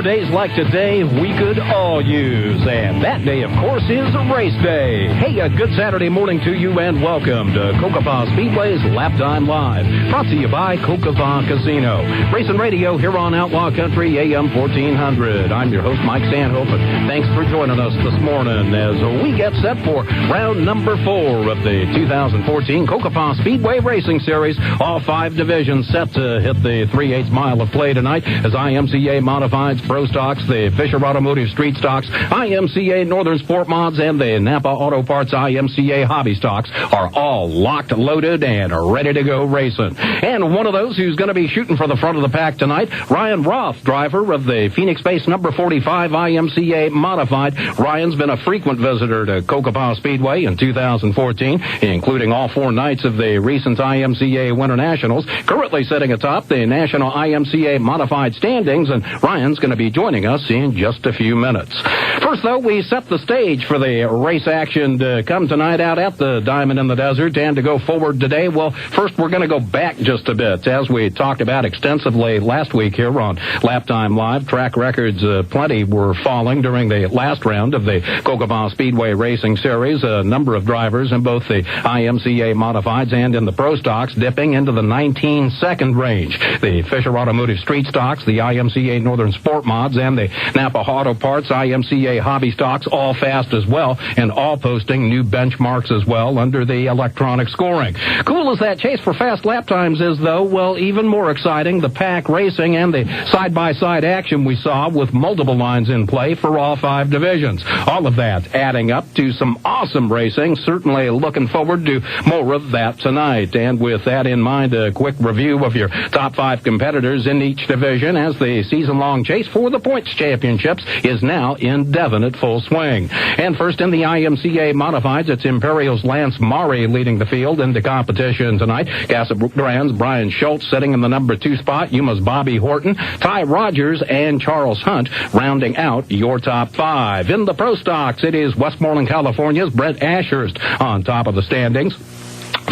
days like today we could all use, and that day, of course, is race day. Hey, a good Saturday morning to you, and welcome to Cocopah Speedway's Laptime Live, brought to you by Cocopah Casino. Racing radio here on Outlaw Country AM 1400. I'm your host, Mike Stanhope, and thanks for joining us this morning as we get set for round number 4 of the 2014 Cocopah Speedway Racing Series. All 5 divisions set to hit the 3/8 mile of play tonight as IMCA Modifieds, Pro Stocks, the Fisher Automotive Street Stocks, IMCA Northern Sport Mods, and the Napa Auto Parts IMCA Hobby Stocks are all locked, loaded, and ready to go racing. And one of those who's going to be shooting for the front of the pack tonight, Ryan Roath, driver of the Phoenix-based number 45 IMCA Modified. Ryan's been a frequent visitor to Cocopah Speedway in 2014, including all 4 nights of the recent IMCA Winter Nationals, currently sitting atop the National IMCA Modified standings, and Ryan's going to be joining us in just a few minutes. First, though, we set the stage for the race action to come tonight out at the Diamond in the Desert, and to go forward today, well, first we're going to go back just a bit. As we talked about extensively last week here on Laptime Live, track records plenty were falling during the last round of the Cocopah Speedway Racing Series. A number of drivers in both the IMCA Modifieds and in the Pro Stocks dipping into the 19-second range. The Fisher Automotive Street Stocks, the IMCA Northern Sport Mods, and the Napa Auto Parts IMCA Hobby Stocks all fast as well, and all posting new benchmarks as well under the electronic scoring. Cool as that chase for fast lap times is, though, well, even more exciting, the pack racing and the side-by-side action we saw with multiple lines in play for all 5 divisions. All of that adding up to some awesome racing. Certainly looking forward to more of that tonight. And with that in mind, a quick review of your top 5 competitors in each division as the season-long chase for the points championships is now in definite full swing. And first in the IMCA Modifieds, it's Imperial's Lance Maury leading the field into competition tonight. Casa Grande's Brian Schultz sitting in the number 2 spot. Yuma's Bobby Horton, Ty Rogers, and Charles Hunt rounding out your top 5. In the Pro Stocks, it is Westmoreland, California's Brent Ashurst on top of the standings.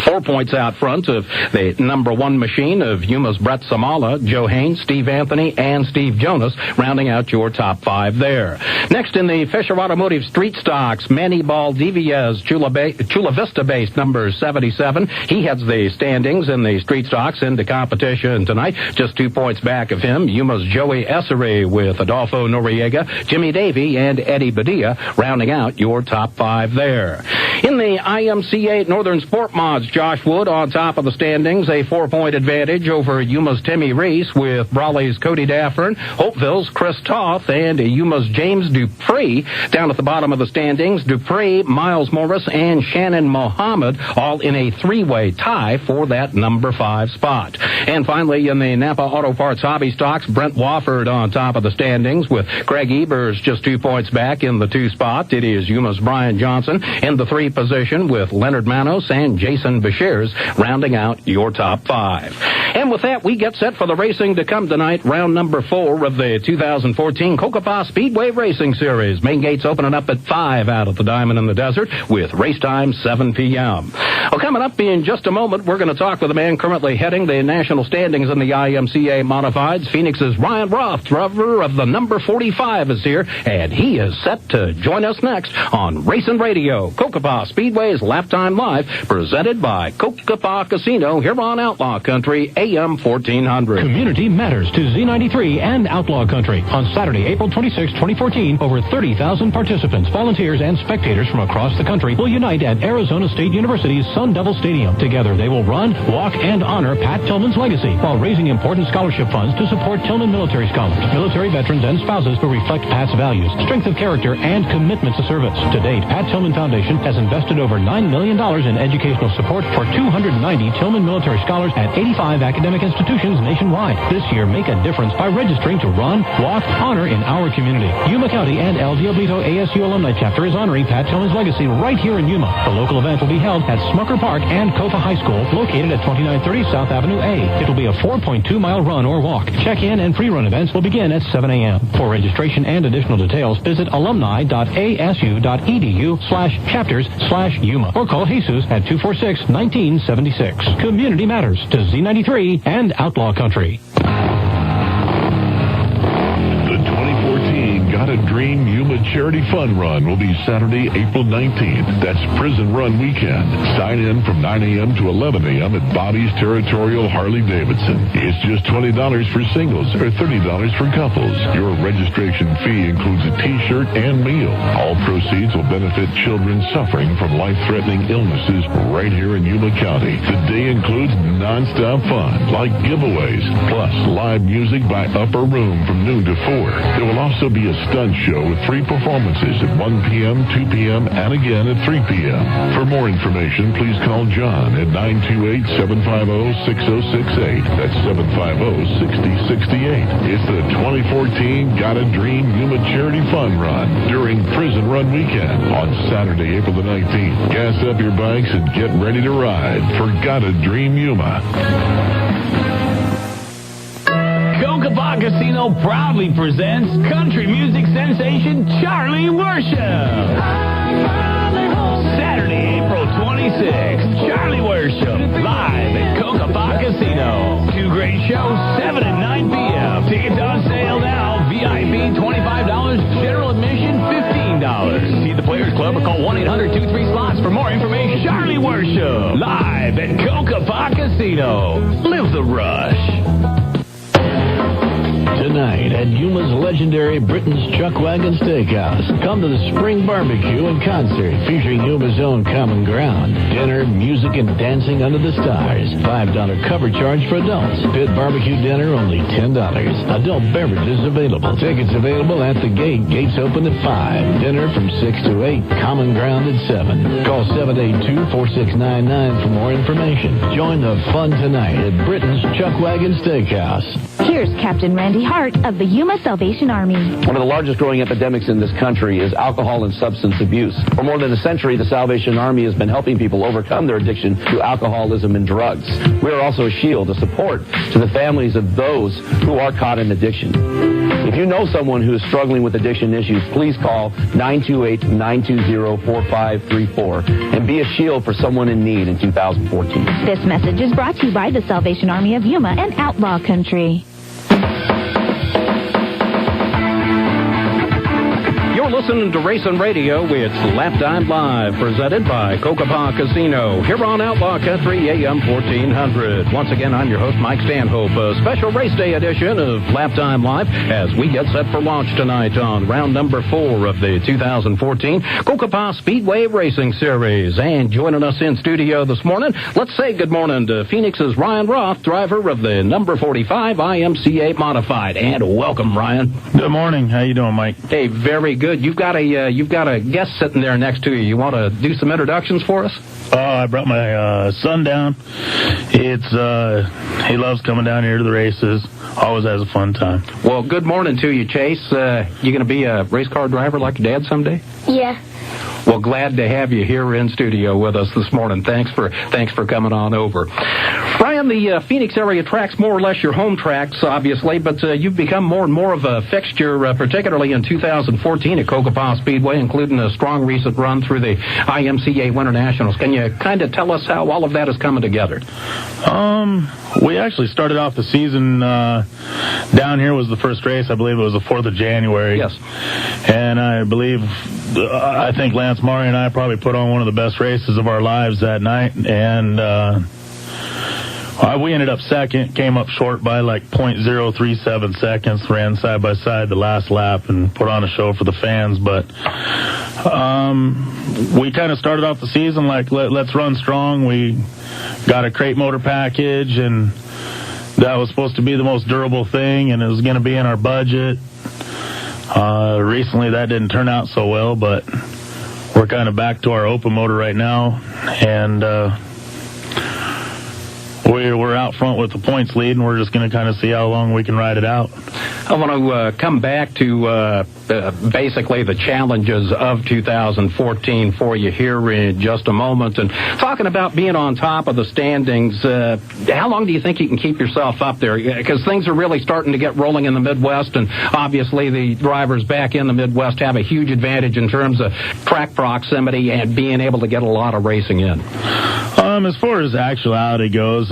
4 points out front of the number 1 machine of Yuma's Brett Samala, Joe Haynes, Steve Anthony, and Steve Jonas, rounding out your top 5 there. Next in the Fisher Automotive Street Stocks, Manny Baldiviez, Chula Vista-based number 77. He heads the standings in the Street Stocks into competition tonight. Just 2 points back of him, Yuma's Joey Essery with Adolfo Noriega, Jimmy Davey, and Eddie Badia, rounding out your top 5 there. In the IMCA Northern Sport Mods, Josh Wood on top of the standings, a 4-point advantage over Yuma's Timmy Reese with Brawley's Cody Daffern, Hopeville's Chris Toth, and Yuma's James Dupree. Down at the bottom of the standings, Dupree, Miles Morris, and Shannon Mohammed all in a 3-way tie for that number 5 spot. And finally, in the Napa Auto Parts Hobby Stocks, Brent Wofford on top of the standings with Craig Ebers just 2 points back in the 2 spot. It is Yuma's Brian Johnson in the 3 position with Leonard Manos and Jason Bashirs rounding out your top 5. And with that, we get set for the racing to come tonight, round number 4 of the 2014 Cocopah Speedway Racing Series. Main gates opening up at 5 out at the Diamond in the Desert with race time 7 p.m. Well, coming up in just a moment, we're going to talk with a man currently heading the national standings in the IMCA Modifieds. Phoenix's Ryan Roath, driver of the number 45, is here, and he is set to join us next on Racing Radio, Cocopah Speedway's Laptime Live, presented by Cocopah Casino here on Outlaw Country AM 1400. Community matters to Z93 and Outlaw Country. On Saturday, April 26, 2014, over 30,000 participants, volunteers, and spectators from across the country will unite at Arizona State University's Sun Devil Stadium. Together, they will run, walk, and honor Pat Tillman's legacy while raising important scholarship funds to support Tillman military scholars, military veterans, and spouses who reflect Pat's values, strength of character, and commitment to service. To date, Pat Tillman Foundation has invested over $9 million in educational support for 290 Tillman military scholars at 85 academic institutions nationwide. This year, make a difference by registering to run, walk, honor in our community. Yuma County and El Diablito ASU Alumni Chapter is honoring Pat Tillman's legacy right here in Yuma. The local event will be held at Smucker Park and Kofa High School, located at 2930 South Avenue A. It will be a 4.2-mile run or walk. Check-in and pre-run events will begin at 7 a.m. For registration and additional details, visit alumni.asu.edu/chapters/Yuma or call Jesus at 246-1976. Community matters to Z93 and Outlaw Country. The 24 Got a Dream Yuma Charity Fun Run will be Saturday, April 19th. That's Prison Run Weekend. Sign in from 9 a.m. to 11 a.m. at Bobby's Territorial Harley-Davidson. It's just $20 for singles or $30 for couples. Your registration fee includes a T-shirt and meal. All proceeds will benefit children suffering from life-threatening illnesses right here in Yuma County. The day includes non-stop fun, like giveaways, plus live music by Upper Room from noon to 4. There will also be a stunt show with 3 performances at 1 p.m., 2 p.m., and again at 3 p.m. For more information, please call John at 928-750-6068. That's 750-6068. It's the 2014 Got a Dream Yuma Charity Fun Run during Prison Run Weekend on Saturday, April the 19th. Gas up your bikes and get ready to ride for Got a Dream Yuma. Cocopah Casino proudly presents country music sensation Charlie Worship. Saturday, April 26th, Charlie Worship, live at Cocopah Casino. 2 great shows, 7 and 9 p.m. Tickets on sale now. VIP $25, general admission $15. See the Players Club or call 1-800-23-SLOTS for more information. Charlie Worship, live at Cocopah Casino. Live the rush. Tonight at Yuma's legendary Britain's Chuck Wagon Steakhouse. Come to the Spring Barbecue and Concert featuring Yuma's own Common Ground. Dinner, music, and dancing under the stars. $5 cover charge for adults. Pit barbecue dinner only $10. Adult beverages available. Tickets available at the gate. Gates open at 5. Dinner from 6 to 8. Common Ground at 7. Call 782-4699 for more information. Join the fun tonight at Britain's Chuck Wagon Steakhouse. Here's Captain Randy Hart of the Yuma Salvation Army. One of the largest growing epidemics in this country is alcohol and substance abuse. For more than a century, the Salvation Army has been helping people overcome their addiction to alcoholism and drugs. We are also a shield, a support to the families of those who are caught in addiction. If you know someone who is struggling with addiction issues, please call 928-920-4534 and be a shield for someone in need in 2014. This message is brought to you by the Salvation Army of Yuma and Outlaw Country. You're listening to Racing Radio. It's Laptime Live, presented by Cocopah Casino, here on Outlaw Country AM 1400. Once again, I'm your host, Mike Stanhope. A special race day edition of Laptime Live as we get set for launch tonight on round number 4 of the 2014 Cocopah Speedway Racing Series. And joining us in studio this morning, let's say good morning to Phoenix's Ryan Roath, driver of the number 45 IMCA Modified. And welcome, Ryan. Good morning. How you doing, Mike? Hey, very good. You've got a guest sitting there next to you. You want to do some introductions for us? I brought my son down. He loves coming down here to the races. Always has a fun time. Well, good morning to you, Chase. You going to be a race car driver like your dad someday? Yeah. Well, glad to have you here in studio with us this morning. Thanks for coming on over. Ryan, the Phoenix area track's more or less your home tracks, obviously, but you've become more and more of a fixture, particularly in 2014 at Cocopah Speedway, including a strong recent run through the IMCA Winter Nationals. Can you kind of tell us how all of that is coming together? We actually started off the season down here was the first race. I believe it was the 4th of January. Yes. And I think Lance Murray and I probably put on one of the best races of our lives that night. And we ended up second, came up short by like 0.037 seconds, ran side by side the last lap and put on a show for the fans. But we kind of started off the season like, let's run strong. We got a crate motor package, and that was supposed to be the most durable thing, and it was going to be in our budget. Recently that didn't turn out so well, but we're kind of back to our open motor right now, and we're out front with the points lead, and we're just going to kind of see how long we can ride it out. I want to come back to basically the challenges of 2014 for you here in just a moment. And talking about being on top of the standings, how long do you think you can keep yourself up there? Because things are really starting to get rolling in the Midwest, and obviously the drivers back in the Midwest have a huge advantage in terms of track proximity and being able to get a lot of racing in. As far as actuality goes,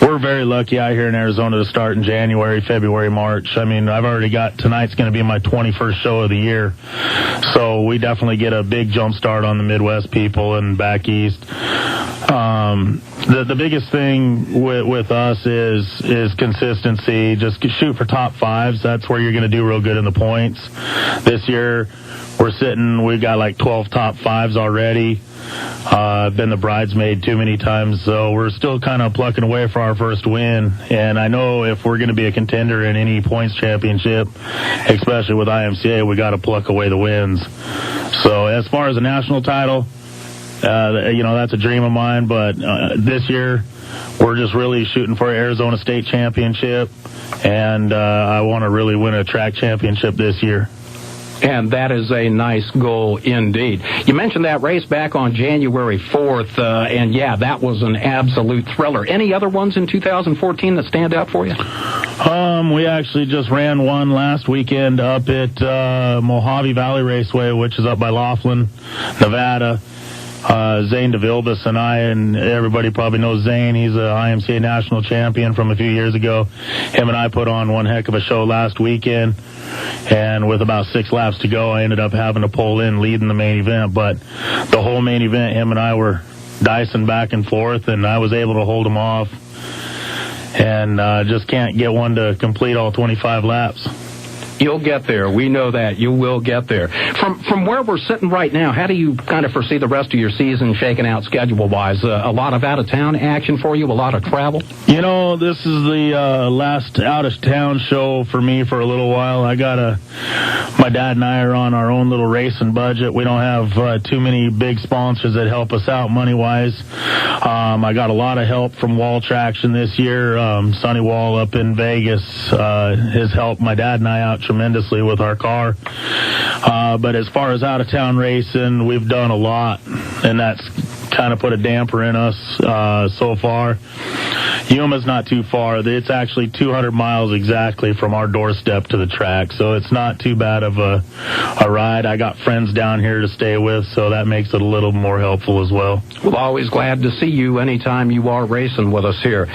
we're very lucky out here in Arizona to start in January, February, March. I mean, I've already got tonight's going going to be my 21st show of the year. So we definitely get a big jump start on the Midwest people and back east. The biggest thing with us is consistency. Just shoot for top fives. That's where you're going to do real good in the points. This year, we got like 12 top fives already. I've been the bridesmaid too many times, so we're still kind of plucking away for our first win. And I know if we're going to be a contender in any points championship, especially with IMCA, we got to pluck away the wins. So as far as a national title, that's a dream of mine. But this year, we're just really shooting for an Arizona State championship, and I want to really win a track championship this year. And that is a nice goal indeed. You mentioned that race back on January 4th, and yeah, that was an absolute thriller. Any other ones in 2014 that stand out for you? We actually just ran one last weekend up at Mojave Valley Raceway, which is up by Laughlin, Nevada. Zane DeVilbus and I, and everybody probably knows Zane. He's a IMCA national champion from a few years ago. Him and I put on one heck of a show last weekend, and with about 6 laps to go, I ended up having to pull in leading the main event. But the whole main event, him and I were dicing back and forth, and I was able to hold him off, and just can't get one to complete all 25 laps. You'll get there. We know that. You will get there. From where we're sitting right now, how do you kind of foresee the rest of your season shaking out schedule-wise? A lot of out-of-town action for you? A lot of travel? This is the last out-of-town show for me for a little while. My dad and I are on our own little racing budget. We don't have too many big sponsors that help us out money-wise. I got a lot of help from Wall Traction this year. Sonny Wall up in Vegas has helped my dad and I out tremendously with our car. But as far as out-of-town racing, we've done a lot, and that's kind of put a damper in us so far. Yuma's not too far. It's actually 200 miles exactly from our doorstep to the track, so it's not too bad of a ride. I got friends down here to stay with, so that makes it a little more helpful as well. Well, always glad to see you anytime you are racing with us here.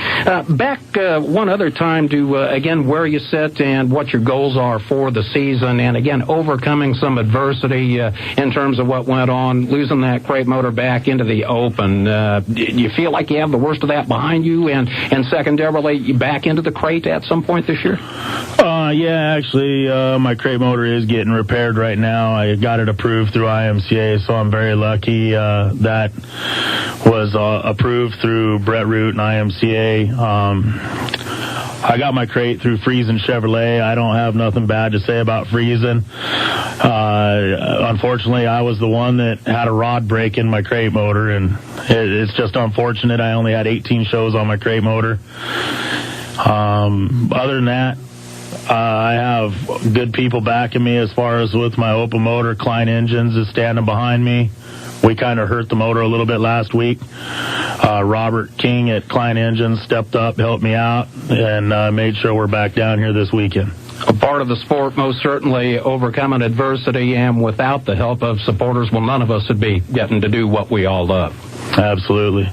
Back one other time to, again, where you sit and what your goals are for the season, and, again, overcoming some adversity in terms of what went on, losing that crate motor back into the open. Do you feel like you have the worst of that behind you, and secondarily, back into the crate at some point this year? Yeah, actually, my crate motor is getting repaired right now. I got it approved through IMCA, so I'm very lucky. That was approved through Brett Root and IMCA. I got my crate through Friesen Chevrolet. I don't have nothing bad to say about Friesen. Unfortunately, I was the one that had a rod break in my crate motor, and it's just unfortunate. I only had 18 shows on my crate motor. Other than that, I have good people backing me as far as with my open motor. Klein Engines is standing behind me. We kind of hurt the motor a little bit last week. Robert King at Klein Engines stepped up, helped me out, and made sure we're back down here this weekend. A part of the sport, most certainly, overcoming adversity, and without the help of supporters, well, none of us would be getting to do what we all love. Absolutely.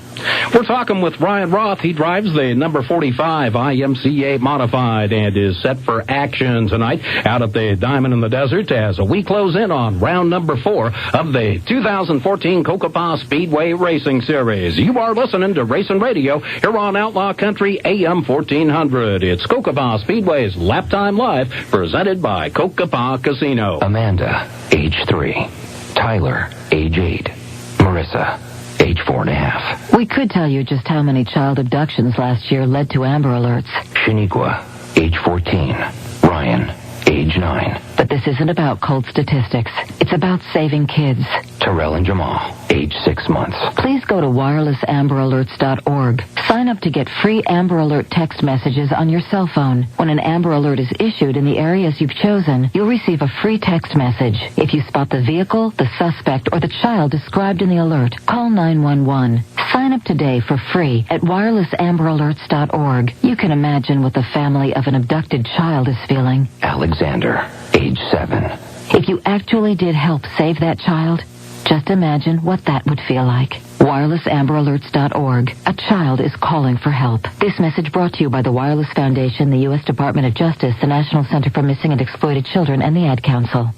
We're talking with Ryan Roath. He drives the number 45 IMCA Modified and is set for action tonight out at the Diamond in the Desert as we close in on round number 4 of the 2014 Cocopah Speedway Racing Series. You are listening to Racing Radio here on Outlaw Country AM 1400. It's Cocopah Speedway's Laptime Live, presented by Cocopah Casino. Amanda, age 3. Tyler, age 8. Marissa, age 4.5. We could tell you just how many child abductions last year led to Amber Alerts. Shaniqua, age 14. Ryan, age 9. But this isn't about cold statistics. It's about saving kids. Terrell and Jamal, age 6 months. Please go to wirelessamberAlerts.org. Sign up to get free Amber Alert text messages on your cell phone. When an Amber Alert is issued in the areas you've chosen, you'll receive a free text message. If you spot the vehicle, the suspect, or the child described in the alert, call 911. Sign up today for free at wirelessamberAlerts.org. You can imagine what the family of an abducted child is feeling. Alexander, age 7. If you actually did help save that child, Just imagine what that would feel like. WirelessAmberAlerts.org. A child is calling for help. This message brought to you by the Wireless Foundation, the U.S. Department of Justice, the National Center for Missing and Exploited Children, and the Ad Council.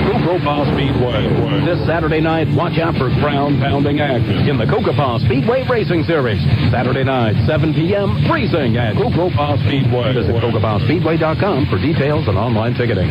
Cocopah Speedway. This Saturday night, watch out for ground-pounding action in the Cocopah Speedway Racing Series. Saturday night, 7 p.m., racing at Cocopah Speedway. Visit CocopahSpeedway.com for details and online ticketing.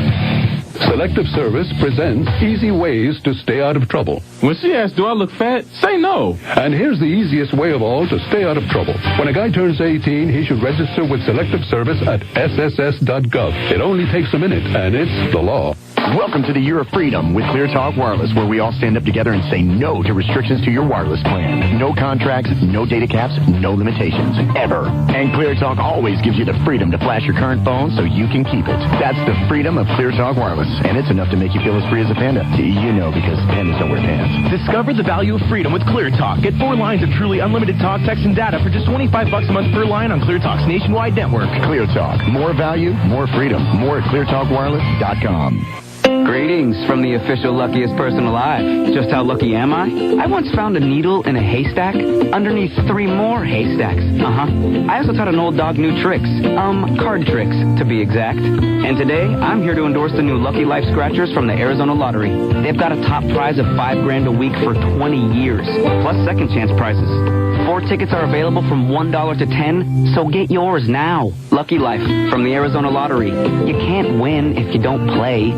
Selective Service presents easy ways to stay out of trouble. When she asks, do I look fat? Say no. And here's the easiest way of all to stay out of trouble. When a guy turns 18, he should register with Selective Service at sss.gov. It only takes a minute, and it's the law. Welcome to the Year of Freedom with Clear Talk Wireless, where we all stand up together and say no to restrictions to your wireless plan. No contracts, no data caps, no limitations, ever. And Clear Talk always gives you the freedom to flash your current phone so you can keep it. That's the freedom of Clear Talk Wireless, and it's enough to make you feel as free as a panda. You know, because pandas don't wear pants. Discover the value of freedom with Clear Talk. Get 4 lines of truly unlimited talk, text, and data for just $25 a month per line on Clear Talk's nationwide network. Clear Talk. More value, more freedom. More at ClearTalkWireless.com. Greetings from the official luckiest person alive. Just how lucky am I? I once found a needle in a haystack underneath 3 more haystacks. I also taught an old dog new tricks. Card tricks, to be exact. And today, I'm here to endorse the new Lucky Life Scratchers from the Arizona Lottery. They've got a top prize of $5,000 a week for 20 years, plus second chance prizes. 4 tickets are available from $1 to $10, so get yours now. Lucky Life from the Arizona Lottery. You can't win if you don't play.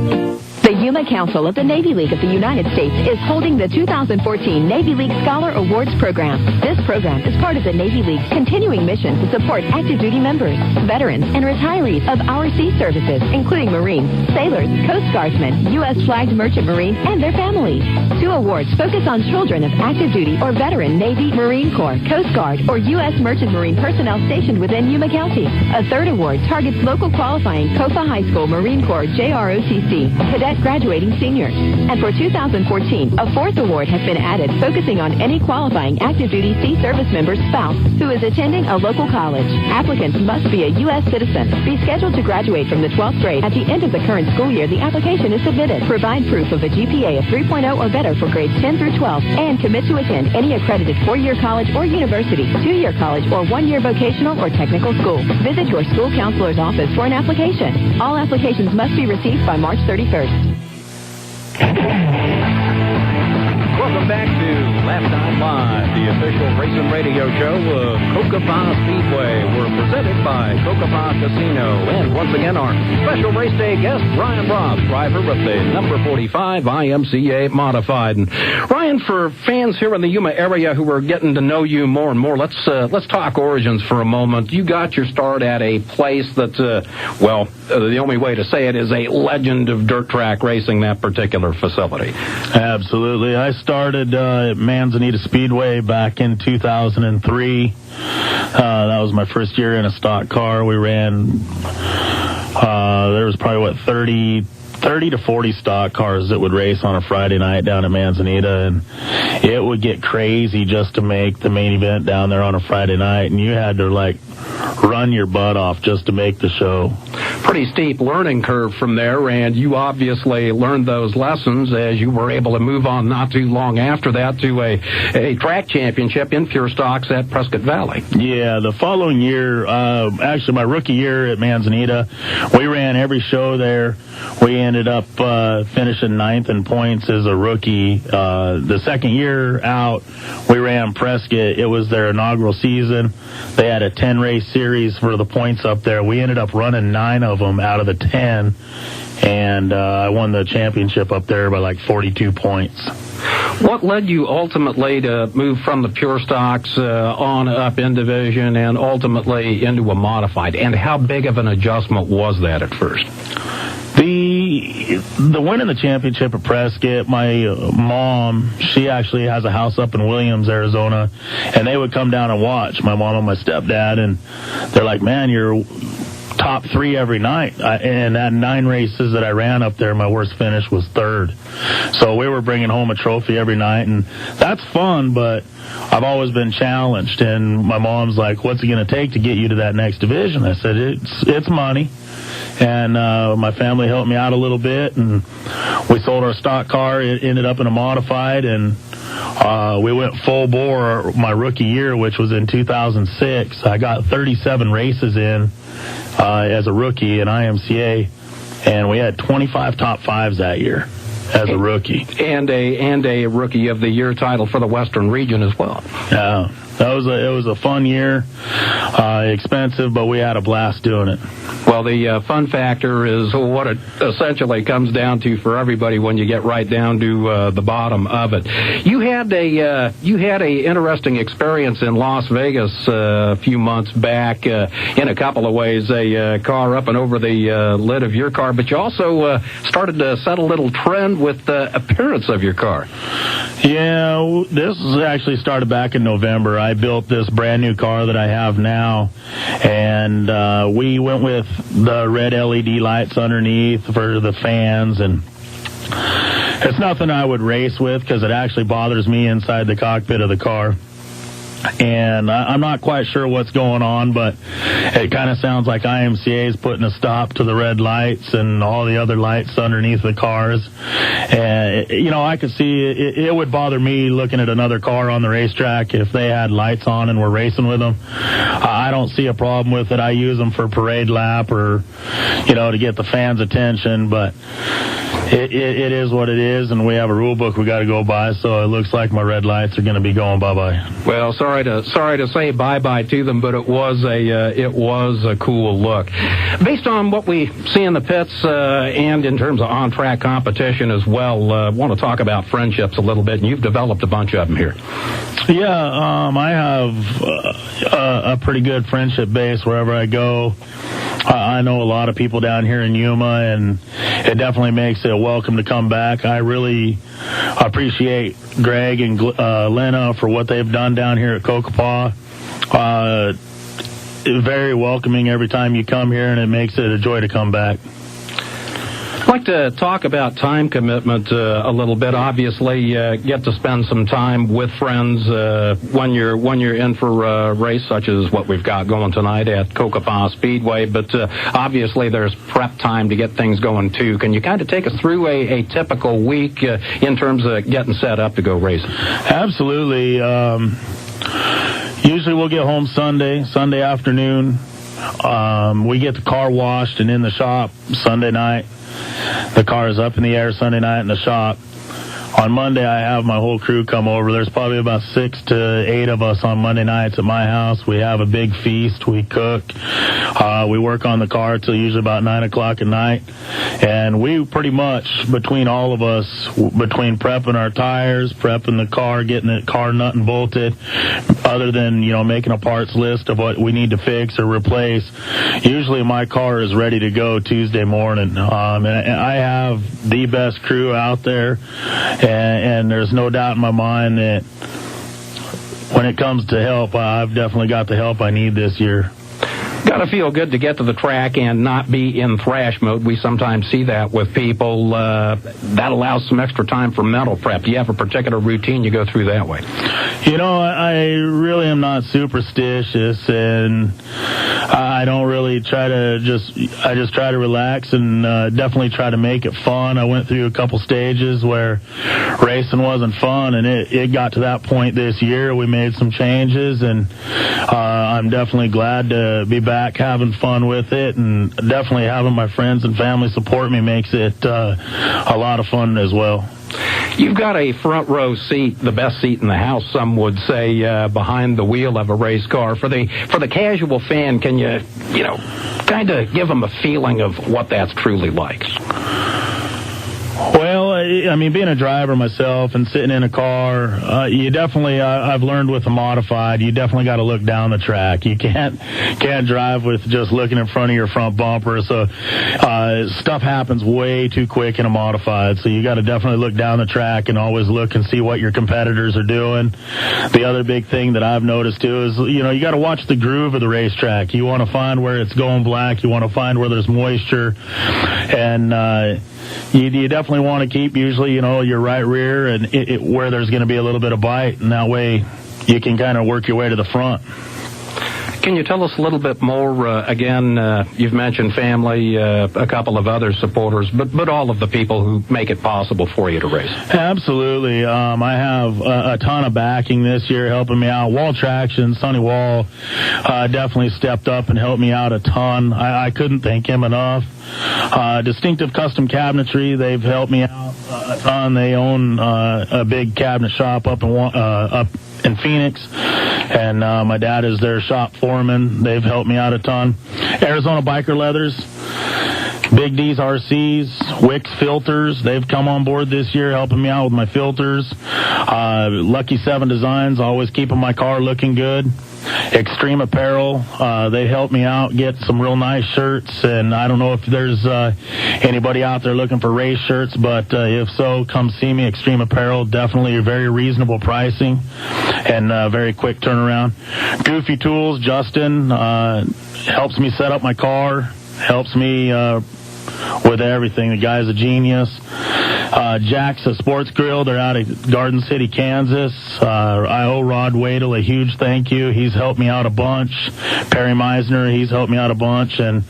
The Yuma Council of the Navy League of the United States is holding the 2014 Navy League Scholar Awards program. This program is part of the Navy League's continuing mission to support active duty members, veterans, and retirees of our sea services, including Marines, sailors, Coast Guardsmen, U.S. flagged merchant Marines, and their families. 2 awards focus on children of active duty or veteran Navy, Marine Corps, Coast Guard, or U.S. Merchant Marine personnel stationed within Yuma County. A 3rd award targets local qualifying Cocopah High School Marine Corps JROTC cadet graduating seniors. And for 2014, a 4th award has been added focusing on any qualifying active duty sea service member's spouse who is attending a local college. Applicants must be a U.S. citizen, be scheduled to graduate from the 12th grade. At the end of the current school year, the application is submitted. Provide proof of a GPA of 3.0 or better for grades 10 through 12 and commit to attend any accredited 4-year college or university, 2-year college, or 1-year vocational or technical school. Visit your school counselor's office for an application. All applications must be received by March 31st. Welcome back to Laptime Live, the official racing radio show of Cocopah Speedway. We're presented by Cocopah Casino. And once again, our special race day guest, Ryan Roath, driver of the number 45 IMCA Modified. And Ryan, for fans here in the Yuma area who are getting to know you more and more, let's talk origins for a moment. You got your start at a place that, the only way to say it is a legend of dirt track racing, that particular facility. Absolutely. I started at Manzanita Speedway back in 2003. That was my first year in a stock car. We ran, there was probably, 30 to 40 stock cars that would race on a Friday night down at Manzanita, and it would get crazy just to make the main event down there on a Friday night, and you had to, run your butt off just to make the show. Pretty steep learning curve from there, and you obviously learned those lessons as you were able to move on not too long after that to a track championship in pure stocks at Prescott Valley. Yeah, the following year, actually my rookie year at Manzanita, we ran every show there. We ended up finishing 9th in points as a rookie. The second year out, we ran Prescott. It was their inaugural season. They had a 10-race series for the points up there. We ended up running 9 of them out of the 10, and I won the championship up there by 42 points. What led you ultimately to move from the pure stocks on up in division and ultimately into a modified, and how big of an adjustment was that at first? The winning the championship at Prescott, my mom, she actually has a house up in Williams, Arizona, and they would come down and watch, my mom and my stepdad, and they're like, man, you're top 3 every night. And at 9 races that I ran up there, my worst finish was 3rd. So we were bringing home a trophy every night, and that's fun, but I've always been challenged. And my mom's like, what's it going to take to get you to that next division? I said, it's money. And my family helped me out a little bit, and we sold our stock car. It ended up in a modified, and we went full bore my rookie year, which was in 2006. I got 37 races in as a rookie in IMCA, and we had 25 top fives that year as a rookie. And a Rookie of the Year title for the Western region as well. Yeah, it was a fun year, expensive, but we had a blast doing it. Well, the fun factor is what it essentially comes down to for everybody when you get right down to the bottom of it. You had a interesting experience in Las Vegas a few months back in a couple of ways. A car up and over the lid of your car, but you also started to set a little trend with the appearance of your car. Yeah, this actually started back in November. I built this brand new car that I have now, and we went with the red LED lights underneath for the fans, and it's nothing I would race with because it actually bothers me inside the cockpit of the car. And I'm not quite sure what's going on, but it kind of sounds like IMCA is putting a stop to the red lights and all the other lights underneath the cars. And, I could see it would bother me looking at another car on the racetrack if they had lights on and we're racing with them. I don't see a problem with it. I use them for parade lap or, to get the fans' attention, but it is what it is, and we have a rule book we got to go by, so it looks like my red lights are going to be going bye-bye. Well, sorry to say bye-bye to them, but it was a cool look. Based on what we see in the pits and in terms of on-track competition as well, I want to talk about friendships a little bit, and you've developed a bunch of them here. Yeah, I have a pretty good friendship base wherever I go. I know a lot of people down here in Yuma, and it definitely makes it welcome to come back. I really appreciate Greg and Lena for what they've done down here at Cocopah. Very welcoming every time you come here, and it makes it a joy to come back. I'd like to talk about time commitment a little bit. Obviously, get to spend some time with friends when you're in for a race such as what we've got going tonight at Cocopah Speedway. But obviously, there's prep time to get things going too. Can you kind of take us through a typical week in terms of getting set up to go racing? Absolutely. Usually, we'll get home Sunday afternoon. We get the car washed and in the shop Sunday night. The car is up in the air Sunday night in the shop. On Monday, I have my whole crew come over. There's probably about 6 to 8 of us on Monday nights at my house. We have a big feast. We cook. We work on the car till usually about 9 o'clock at night. And we pretty much, between all of us, between prepping our tires, prepping the car, getting the car nut and bolted, other than, making a parts list of what we need to fix or replace, usually my car is ready to go Tuesday morning. And I have the best crew out there. And there's no doubt in my mind that when it comes to help, I've definitely got the help I need this year. Got to feel good to get to the track and not be in thrash mode. We sometimes see that with people. That allows some extra time for mental prep. Do you have a particular routine you go through that way? I really am not superstitious, and I don't really try to I just try to relax and definitely try to make it fun. I went through a couple stages where racing wasn't fun, and it got to that point this year. We made some changes, and I'm definitely glad to be back having fun with it, and definitely having my friends and family support me makes it a lot of fun as well. You've got a front row seat, the best seat in the house, some would say, behind the wheel of a race car. For the casual fan, can you kind of give them a feeling of what that's truly like? Well, being a driver myself and sitting in a car, you definitely, I've learned with a modified, you definitely got to look down the track. You can't drive with just looking in front of your front bumper. So stuff happens way too quick in a modified. So you got to definitely look down the track and always look and see what your competitors are doing. The other big thing that I've noticed too is, you got to watch the groove of the racetrack. You want to find where it's going black. You want to find where there's moisture. And, you definitely want to keep usually, your right rear and where there's going to be a little bit of bite, and that way you can kind of work your way to the front. Can you tell us a little bit more, again, you've mentioned family, a couple of other supporters, but all of the people who make it possible for you to race? Absolutely. I have a ton of backing this year helping me out. Wall Traction, Sonny Wall, definitely stepped up and helped me out a ton. I couldn't thank him enough. Distinctive Custom Cabinetry, they've helped me out a ton. They own a big cabinet shop up in Phoenix, and my dad is their shop foreman. They've helped me out a ton. Arizona Biker Leathers, Big D's RCs, Wix Filters, they've come on board this year helping me out with my filters. Lucky 7 Designs, always keeping my car looking good. Extreme Apparel, they helped me out get some real nice shirts, and I don't know if there's anybody out there looking for race shirts, but if so, come see me. Extreme Apparel, definitely very reasonable pricing and very quick turnaround. Goofy Tools, Justin, helps me set up my car, helps me with everything. The guy's a genius. Jack's a Sports Grill. They're out of Garden City, Kansas. I owe Rod Wadle a huge thank you. He's helped me out a bunch. Perry Meisner, he's helped me out a bunch. And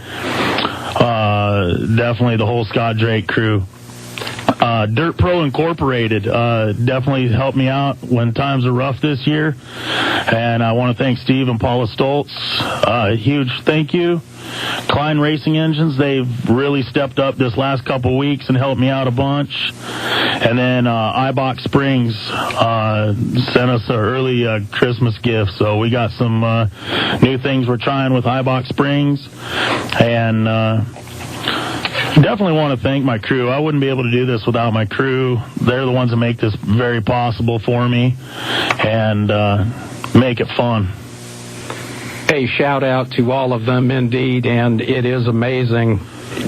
definitely the whole Scott Drake crew. Dirt Pro Incorporated definitely helped me out when times are rough this year. And I want to thank Steve and Paula Stoltz. Huge thank you. Klein Racing Engines, they've really stepped up this last couple weeks and helped me out a bunch. And then iBox Springs sent us an early Christmas gift. So we got some new things we're trying with iBox Springs. And definitely want to thank my crew. I wouldn't be able to do this without my crew. They're the ones that make this very possible for me and make it fun. A shout out to all of them indeed, and it is amazing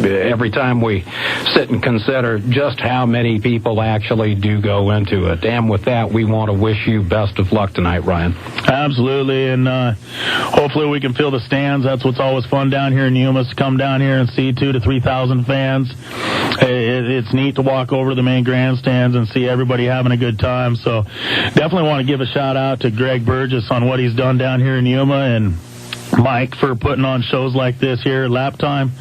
every time we sit and consider just how many people actually do go into it. And with that, we want to wish you best of luck tonight, Ryan. Absolutely, and hopefully we can fill the stands. That's what's always fun down here in Yuma, to come down here and see 2,000 to 3,000 fans. It's neat to walk over to the main grandstands and see everybody having a good time. So definitely want to give a shout out to Greg Burgess on what he's done down here in Yuma, and Mike for putting on shows like this here at Laptime.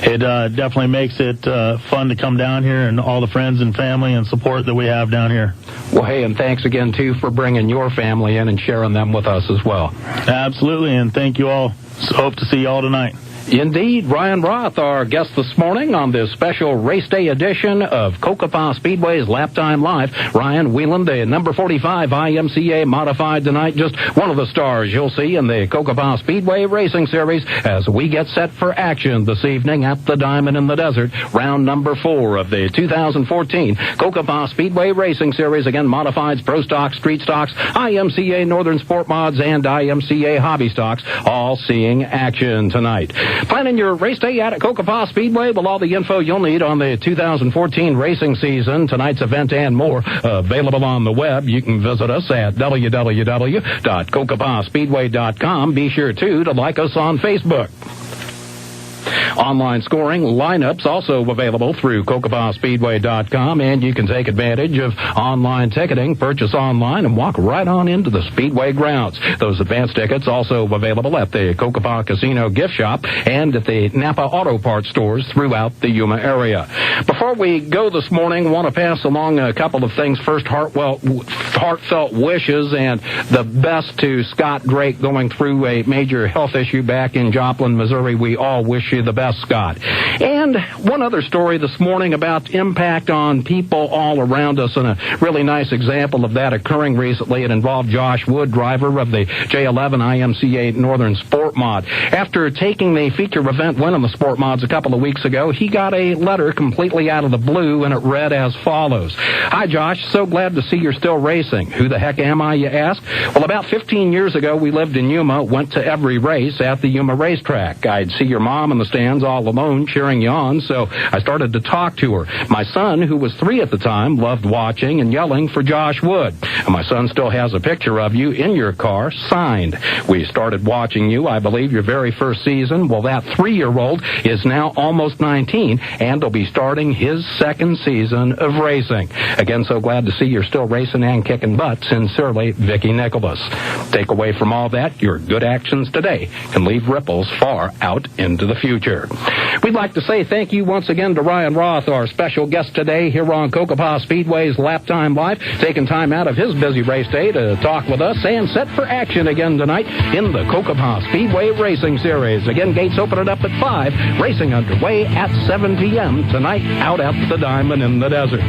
It definitely makes it fun to come down here, and all the friends and family and support that we have down here. Well, hey, and thanks again, too, for bringing your family in and sharing them with us as well. Absolutely, and thank you all. So hope to see you all tonight. Indeed, Ryan Roath, our guest this morning on this special race day edition of Cocopah Speedway's Laptime Live. Ryan wheeling the number 45 IMCA Modified tonight, just one of the stars you'll see in the Cocopah Speedway Racing Series as we get set for action this evening at the Diamond in the Desert, round number 4 of the 2014 Cocopah Speedway Racing Series. Again, Modifieds, Pro Stocks, Street Stocks, IMCA Northern Sport Mods, and IMCA Hobby Stocks, all seeing action tonight. Planning your race day out at Cocopah Speedway with all the info you'll need on the 2014 racing season, tonight's event, and more available on the web. You can visit us at www.cocopahspeedway.com. Be sure, too, to like us on Facebook. Online scoring lineups also available through CocopahSpeedway.com, and you can take advantage of online ticketing. Purchase online and walk right on into the Speedway grounds. Those advance tickets also available at the Cocopah Casino gift shop and at the Napa Auto Parts stores throughout the Yuma area. Before we go this morning, I want to pass along a couple of things. First, heartfelt wishes and the best to Scott Drake going through a major health issue back in Joplin, Missouri. We all wish you the best, Scott. And one other story this morning about impact on people all around us, and a really nice example of that occurring recently. It involved Josh Wood, driver of the J11 IMCA Northern Sport Mod. After taking the feature event win on the Sport Mods a couple of weeks ago, he got a letter completely out of the blue, and it read as follows. Hi, Josh. So glad to see you're still racing. Who the heck am I, you ask? Well, about 15 years ago, we lived in Yuma, went to every race at the Yuma racetrack. I'd see your mom in the stands stands all alone cheering you on, so I started to talk to her. My son, who was 3 at the time, loved watching and yelling for Josh Wood. And my son still has a picture of you in your car, signed. We started watching you, I believe, your very first season. Well, that 3-year-old is now almost 19, and will be starting his second season of racing. Again, so glad to see you're still racing and kicking butt. Sincerely, Vicki Nicholas. Take away from all that, your good actions today can leave ripples far out into the future. We'd like to say thank you once again to Ryan Roath, our special guest today here on Cocopah Speedway's Laptime Live, taking time out of his busy race day to talk with us and set for action again tonight in the Cocopah Speedway Racing Series. Again, gates opening up at 5, racing underway at 7 p.m. tonight out at the Diamond in the Desert.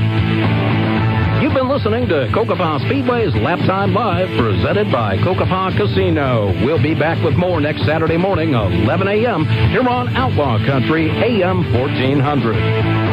You've been listening to Cocopah Speedway's Laptime Live, presented by Cocopah Casino. We'll be back with more next Saturday morning, 11 a.m., here on Outlaw Country AM 1400.